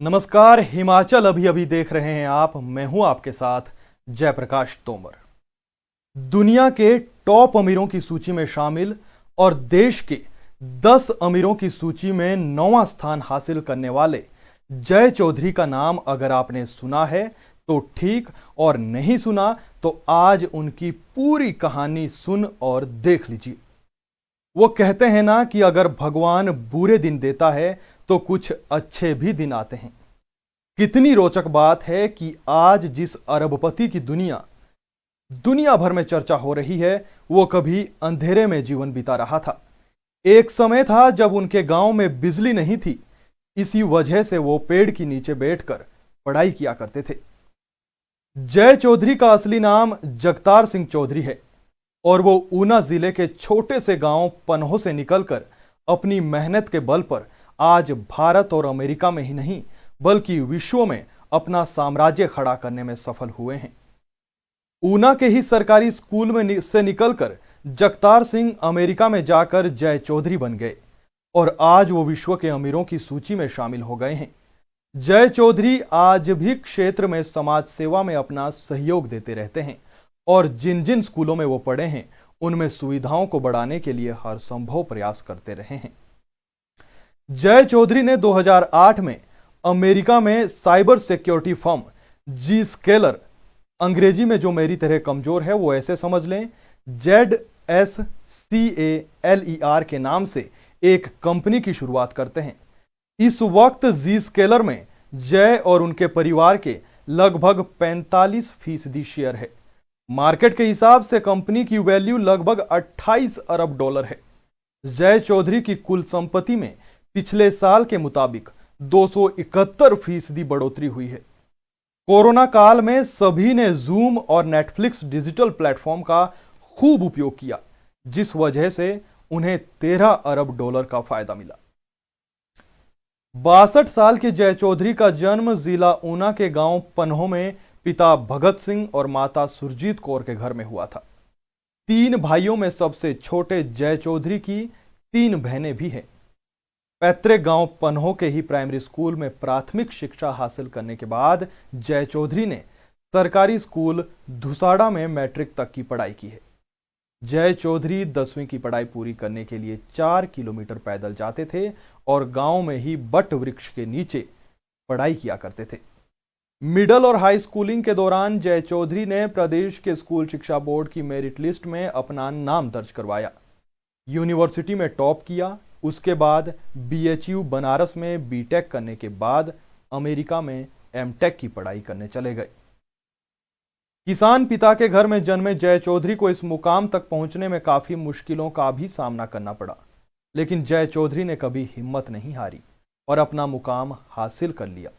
नमस्कार। हिमाचल अभी अभी देख रहे हैं आप। मैं हूं आपके साथ जयप्रकाश तोमर। दुनिया के टॉप अमीरों की सूची में शामिल और देश के 10 अमीरों की सूची में 9वां स्थान हासिल करने वाले जय चौधरी का नाम अगर आपने सुना है तो ठीक, और नहीं सुना तो आज उनकी पूरी कहानी सुन और देख लीजिए। वो कहते हैं ना कि अगर भगवान बुरे दिन देता है तो कुछ अच्छे भी दिन आते हैं। कितनी रोचक बात है कि आज जिस अरबपति की दुनिया भर में चर्चा हो रही है, वो कभी अंधेरे में जीवन बिता रहा था। एक समय था जब उनके गांव में बिजली नहीं थी। इसी वजह से वो पेड़ के नीचे बैठकर पढ़ाई किया करते थे। जय चौधरी का असली नाम जगतार सिंह चौधरी है और वो ऊना जिले के छोटे से गांव पन्हों से निकलकर अपनी मेहनत के बल पर आज भारत और अमेरिका में ही नहीं बल्कि विश्व में अपना साम्राज्य खड़ा करने में सफल हुए हैं। ऊना के ही सरकारी स्कूल में से निकलकर जगतार सिंह अमेरिका में जाकर जय चौधरी बन गए और आज वो विश्व के अमीरों की सूची में शामिल हो गए हैं। जय चौधरी आज भी क्षेत्र में समाज सेवा में अपना सहयोग देते रहते हैं और जिन जिन स्कूलों में वो पढ़े हैं उनमें सुविधाओं को बढ़ाने के लिए हर संभव प्रयास करते रहे हैं। जय चौधरी ने 2008 में अमेरिका में साइबर सिक्योरिटी फर्म जी स्केलर, अंग्रेजी में जो मेरी तरह कमजोर है वो ऐसे समझ लें, ZSCALER के नाम से एक कंपनी की शुरुआत करते हैं। इस वक्त जी स्केलर में जय और उनके परिवार के लगभग 45% शेयर है। मार्केट के हिसाब से कंपनी की वैल्यू लगभग 28 अरब डॉलर है। जय चौधरी की कुल संपत्ति में पिछले साल के मुताबिक 271% बढ़ोतरी हुई है। कोरोना काल में सभी ने जूम और नेटफ्लिक्स डिजिटल प्लेटफॉर्म का खूब उपयोग किया, जिस वजह से उन्हें 13 अरब डॉलर का फायदा मिला। 62 साल के जय चौधरी का जन्म जिला ऊना के गांव पन्हों में पिता भगत सिंह और माता सुरजीत कौर के घर में हुआ था। 3 भाइयों में सबसे छोटे जय चौधरी की 3 बहनें भी हैं। पैतृक गांव पन्हों के ही प्राइमरी स्कूल में प्राथमिक शिक्षा हासिल करने के बाद जय चौधरी ने सरकारी स्कूल धुसाड़ा में मैट्रिक तक की पढ़ाई की है। जय चौधरी 10वीं की पढ़ाई पूरी करने के लिए 4 किलोमीटर पैदल जाते थे और गांव में ही बट वृक्ष के नीचे पढ़ाई किया करते थे। मिडिल और हाई स्कूलिंग के दौरान जय चौधरी ने प्रदेश के स्कूल शिक्षा बोर्ड की मेरिट लिस्ट में अपना नाम दर्ज करवाया, यूनिवर्सिटी में टॉप किया। उसके बाद BHU बनारस में बीटेक करने के बाद अमेरिका में एमटेक की पढ़ाई करने चले गए। किसान पिता के घर में जन्मे जय चौधरी को इस मुकाम तक पहुंचने में काफी मुश्किलों का भी सामना करना पड़ा, लेकिन जय चौधरी ने कभी हिम्मत नहीं हारी और अपना मुकाम हासिल कर लिया।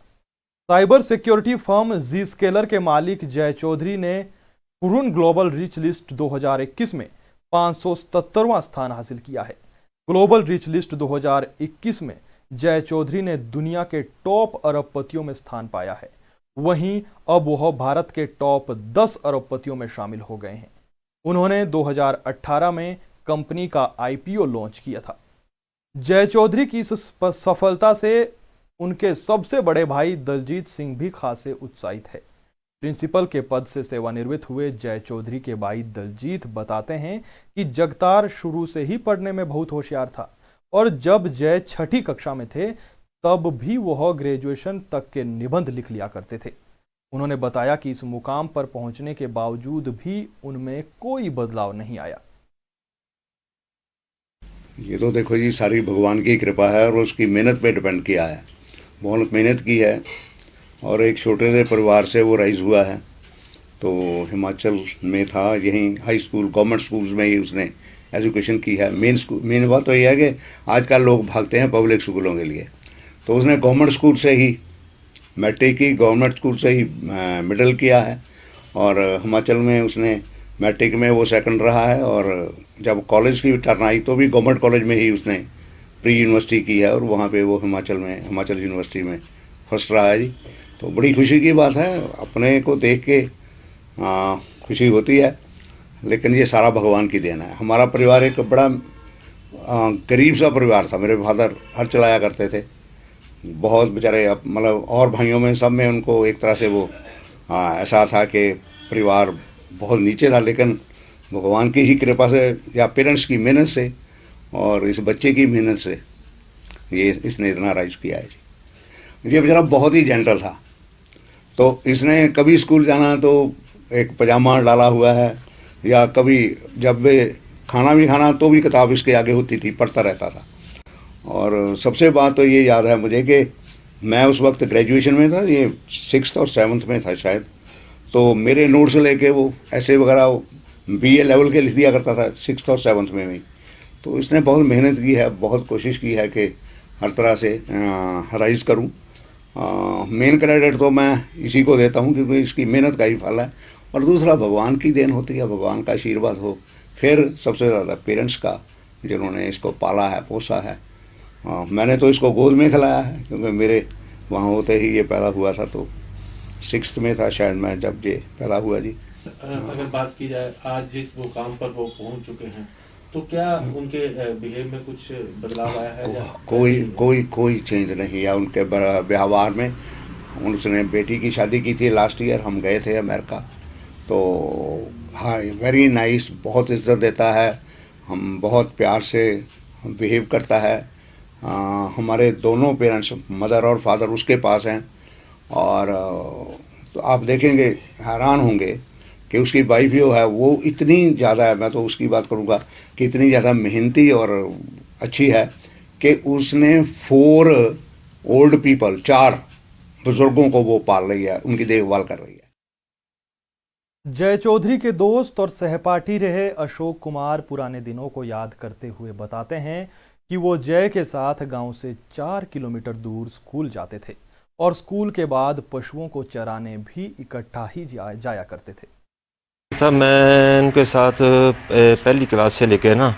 साइबर सिक्योरिटी फर्म जी स्केलर के मालिक जय चौधरी ने कुरुन ग्लोबल रिच लिस्ट 2021 में 577वां स्थान हासिल किया है। ग्लोबल रिच लिस्ट 2021 में जय चौधरी ने दुनिया के टॉप अरबपतियों में स्थान पाया है। वहीं अब वह भारत के टॉप 10 अरबपतियों में शामिल हो गए हैं। उन्होंने 2018 में कंपनी का IPO लॉन्च किया था। जय चौधरी की इस सफलता से उनके सबसे बड़े भाई दलजीत सिंह भी खासे उत्साहित है। प्रिंसिपल के पद से सेवानिवृत्त हुए जय चौधरी के भाई दलजीत बताते हैं कि जगतार शुरू से ही पढ़ने में बहुत होशियार था और जब जय 6ठी कक्षा में थे तब भी वह ग्रेजुएशन तक के निबंध लिख लिया करते थे। उन्होंने बताया कि इस मुकाम पर पहुंचने के बावजूद भी उनमें कोई बदलाव नहीं आया। ये तो देखो जी, सारी भगवान की कृपा है और उसकी मेहनत पे डिपेंड किया है। बहुत मेहनत की है और एक छोटे से परिवार से वो राइज हुआ है। तो हिमाचल में था, यहीं हाई स्कूल गवर्नमेंट स्कूल्स में ही उसने एजुकेशन की है। मेन बात तो ये है कि आजकल लोग भागते हैं पब्लिक स्कूलों के लिए, तो उसने गवर्नमेंट स्कूल से ही मैट्रिक की, गवर्नमेंट स्कूल से ही मिडिल किया है और हिमाचल में उसने मैट्रिक में वो सेकंड रहा है और जब कॉलेज की टर्न आई तो भी गवर्नमेंट कॉलेज में ही उसने प्री यूनिवर्सिटी की है और वहाँ पे वो हिमाचल यूनिवर्सिटी में फर्स्ट रहा है जी। तो बड़ी खुशी की बात है, अपने को देख के खुशी होती है, लेकिन ये सारा भगवान की देन है। हमारा परिवार एक बड़ा गरीब सा परिवार था। मेरे फादर हर चलाया करते थे, बहुत बेचारे मतलब और भाइयों में सब में उनको एक तरह से वो ऐसा था कि परिवार बहुत नीचे था, लेकिन भगवान की ही कृपा से या पेरेंट्स की मेहनत से और इस बच्चे की मेहनत से ये इसने इतना राइज किया है जी। ये बेचारा बहुत ही जेंटल था, तो इसने कभी स्कूल जाना तो एक पजामा डाला हुआ है, या कभी जब वे खाना भी खाना तो भी किताब इसके आगे होती थी, पढ़ता रहता था। और सबसे बात तो ये याद है मुझे कि मैं उस वक्त ग्रेजुएशन में था, ये 6th और 7th में था शायद, तो मेरे नोट्स लेके वो ऐसे वगैरह BA लेवल के लिख दिया करता था 6th और 7th में भी। तो इसने बहुत मेहनत की है, बहुत कोशिश की है कि हर तरह से राइज करूं। मेन क्रेडिट तो मैं इसी को देता हूं क्योंकि इसकी मेहनत का ही फल है, और दूसरा भगवान की देन होती है, भगवान का आशीर्वाद हो, फिर सबसे ज़्यादा पेरेंट्स का जिन्होंने इसको पाला है, पोसा है। मैंने तो इसको गोद में खिलाया है क्योंकि मेरे वहाँ होते ही ये पैदा हुआ था, तो 6th में था शायद मैं जब ये पैदा हुआ जी। अगर बात की जाए आज जिस मुकाम पर वो पहुंच चुके हैं, तो क्या उनके बिहेव में कुछ बदलाव आया है या कोई चेंज नहीं है उनके व्यवहार में। उसने बेटी की शादी की थी लास्ट ईयर, हम गए थे अमेरिका, तो हाँ वेरी नाइस, बहुत इज्जत देता है, हम बहुत प्यार से बिहेव करता है। हमारे दोनों पेरेंट्स, मदर और फादर उसके पास हैं, और तो आप देखेंगे हैरान होंगे कि उसकी वाइफ जो है वो इतनी ज़्यादा है, मैं तो उसकी बात करूँगा कि इतनी ज़्यादा मेहनती और अच्छी है कि उसने 4 ओल्ड पीपल, 4 बुजुर्गों को वो पाल रही है, उनकी देखभाल कर रही है। जय चौधरी के दोस्त और सहपाठी रहे अशोक कुमार पुराने दिनों को याद करते हुए बताते हैं कि वो जय के साथ गांव से 4 किलोमीटर दूर स्कूल जाते थे और स्कूल के बाद पशुओं को चराने भी इकट्ठा ही जाया करते थे। मैं उनके साथ पहली क्लास से लेकर ना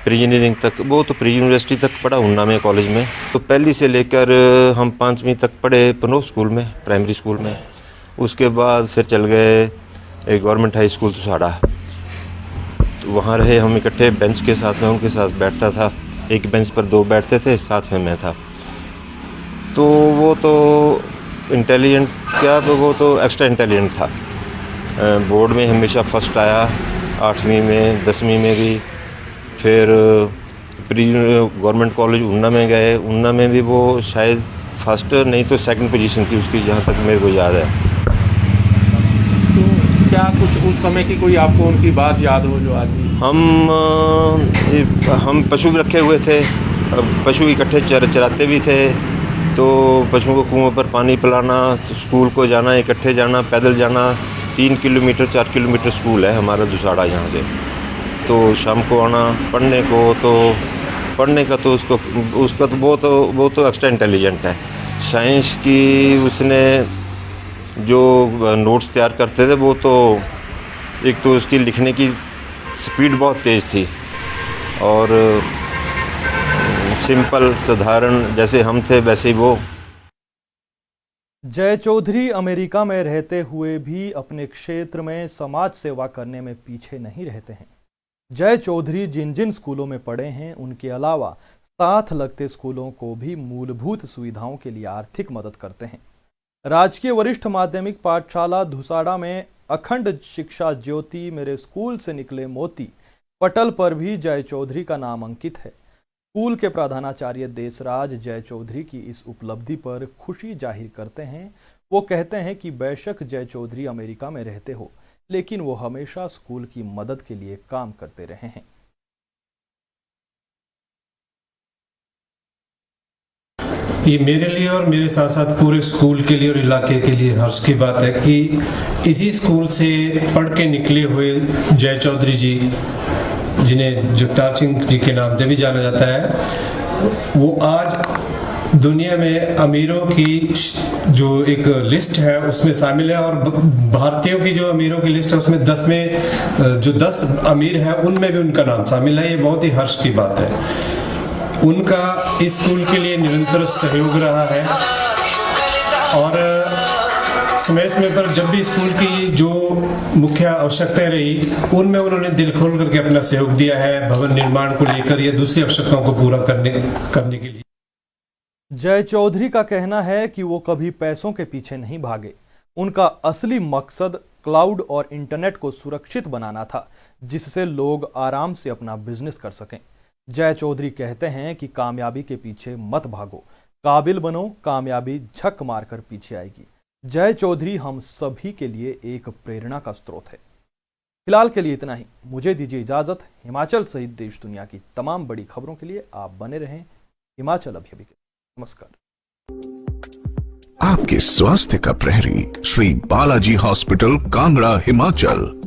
प्री इंजीनियरिंग तक, वो तो प्री यूनिवर्सिटी तक पढ़ा उन्ना में कॉलेज में, तो पहली से लेकर हम 5वीं तक पढ़े पनोह स्कूल में, प्राइमरी स्कूल में। उसके बाद फिर चल गए एक गवर्नमेंट हाई स्कूल तुसाड़ा, तो वहाँ रहे हम इकट्ठे बेंच के साथ में, उनके साथ बैठता था, एक बेंच पर 2 बैठते थे, साथ में मैं था। तो वो तो इंटेलिजेंट क्या, वो तो एक्स्ट्रा इंटेलिजेंट था। बोर्ड में हमेशा फर्स्ट आया, 8वीं में 10वीं में भी। फिर प्री गवर्नमेंट कॉलेज उन्ना में गए, उन्ना में भी वो शायद फर्स्ट नहीं तो सेकंड पोजीशन थी उसकी, जहाँ तक मेरे को याद है। तो क्या कुछ उस समय की कोई आपको उनकी बात याद हो जो आदमी? हम पशु भी रखे हुए थे, पशु इकट्ठे चराते भी थे, तो पशुओं को कुआं पर पानी पिलाना, स्कूल को जाना, इकट्ठे जाना, पैदल जाना। 3 किलोमीटर 4 किलोमीटर स्कूल है हमारा दुसाड़ा यहाँ से, तो शाम को आना पढ़ने को, तो पढ़ने का तो उसका तो वो तो एक्स्ट्रा इंटेलिजेंट है। साइंस की उसने जो नोट्स तैयार करते थे, वो तो एक तो उसकी लिखने की स्पीड बहुत तेज़ थी, और सिंपल साधारण जैसे हम थे वैसे ही वो। जय चौधरी अमेरिका में रहते हुए भी अपने क्षेत्र में समाज सेवा करने में पीछे नहीं रहते हैं। जय चौधरी जिन जिन स्कूलों में पढ़े हैं, उनके अलावा साथ लगते स्कूलों को भी मूलभूत सुविधाओं के लिए आर्थिक मदद करते हैं। राजकीय वरिष्ठ माध्यमिक पाठशाला धुसाड़ा में अखंड शिक्षा ज्योति मेरे स्कूल से निकले मोती पटल पर भी जय चौधरी का नाम अंकित है। स्कूल के प्रधानाचार्य देसराज जय चौधरी की इस उपलब्धि पर खुशी जाहिर करते हैं। वो कहते हैं कि बेशक जय चौधरी अमेरिका में रहते हो, लेकिन वो हमेशा स्कूल की मदद के लिए काम करते रहे हैं। ये मेरे लिए और मेरे साथ साथ पूरे स्कूल के लिए और इलाके के लिए हर्ष की बात है कि इसी स्कूल से पढ़ के निकले हुए जय चौधरी जी, जिन्हें जगतार सिंह जी के नाम से भी जाना जाता है, वो आज दुनिया में अमीरों की जो एक लिस्ट है उसमें शामिल है, और भारतीयों की जो अमीरों की लिस्ट है उसमें 10 में जो 10 अमीर है उनमें भी उनका नाम शामिल है। ये बहुत ही हर्ष की बात है। उनका इस स्कूल के लिए निरंतर सहयोग रहा है, और समय समय पर जब भी स्कूल की जो मुख्य आवश्यकताएं रही उनमें उन्होंने दिल खोल करके अपना सहयोग दिया है, भवन निर्माण को लेकर या दूसरी आवश्यकताओं को पूरा करने के लिए। जय चौधरी का कहना है कि वो कभी पैसों के पीछे नहीं भागे। उनका असली मकसद क्लाउड और इंटरनेट को सुरक्षित बनाना था, जिससे लोग आराम से अपना बिजनेस कर सकें। जय चौधरी कहते हैं कि कामयाबी के पीछे मत भागो, काबिल बनो, कामयाबी झक मारकर पीछे आएगी। जय चौधरी हम सभी के लिए एक प्रेरणा का स्रोत है। फिलहाल के लिए इतना ही, मुझे दीजिए इजाजत। हिमाचल सहित देश दुनिया की तमाम बड़ी खबरों के लिए आप बने रहें हिमाचल अभी। नमस्कार। आपके स्वास्थ्य का प्रहरी श्री बालाजी हॉस्पिटल कांगड़ा हिमाचल।